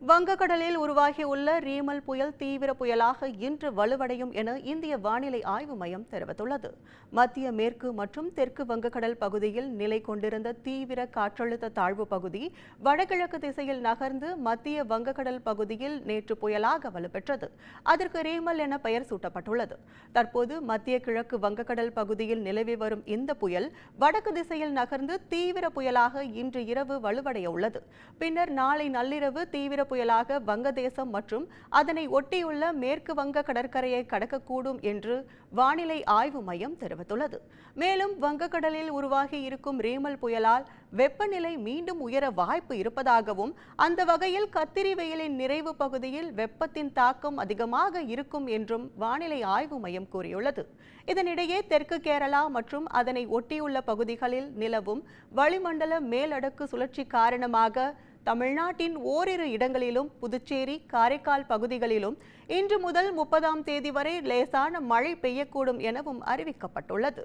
வங்கக்கடலில் உருவாகியுள்ள ரீமல் புயல் தீவிர புயலாக இன்று வலுவடையும் என இந்திய வானிலை ஆய்வு மையம் தெரிவித்துள்ளது. மத்திய மேற்கு மற்றும் தெற்கு வங்கக்கடல் பகுதியில் நிலை கொண்டிருந்த தீவிர காற்றழுத்த தாழ்வு பகுதி வடகிழக்கு திசையில் நகர்ந்து மத்திய வங்கக்கடல் பகுதியில் நேற்று புயலாக வலுப்பெற்றது. அதற்கு ரீமல் என பெயர் சூட்டப்பட்டுள்ளது. தற்போது மத்திய கிழக்கு வங்கக்கடல் பகுதியில் நிலவி வரும் இந்த புயல் வடக்கு திசையில் நகர்ந்து தீவிர புயலாக இன்று இரவு வலுவடைய உள்ளது. பின்னர் நாளை நள்ளிரவு தீவிர புயலாக வங்கதேசம் மற்றும் அதனை ஒட்டியுள்ள மேற்கு வங்க கடற்கரையை கடக்கக்கூடும் என்று வானிலை ஆய்வு மையம் தெரிவித்துள்ளது. மேலும் வங்கக்கடலில் உருவாகி இருக்கும் ரீமல் புயலால் வெப்பநிலை மீண்டும் உயர வாய்ப்பு இருப்பதாகவும் அந்த வகையில் கத்திரி வெயிலின் நிறைவு பகுதியில் வெப்பத்தின் தாக்கம் அதிகமாக இருக்கும் என்றும் வானிலை ஆய்வு மையம் கூறியுள்ளது. இதனிடையே தெற்கு கேரளா மற்றும் அதனை ஒட்டியுள்ள பகுதிகளில் நிலவும் வளிமண்டல மேலடுக்கு சுழற்சி காரணமாக தமிழ்நாட்டின் ஓரிரு இடங்களிலும் புதுச்சேரி, காரைக்கால் பகுதிகளிலும் இன்று முதல் 30ஆம் தேதி வரை லேசான மழை பெய்யக்கூடும் எனவும் அறிவிக்கப்பட்டுள்ளது.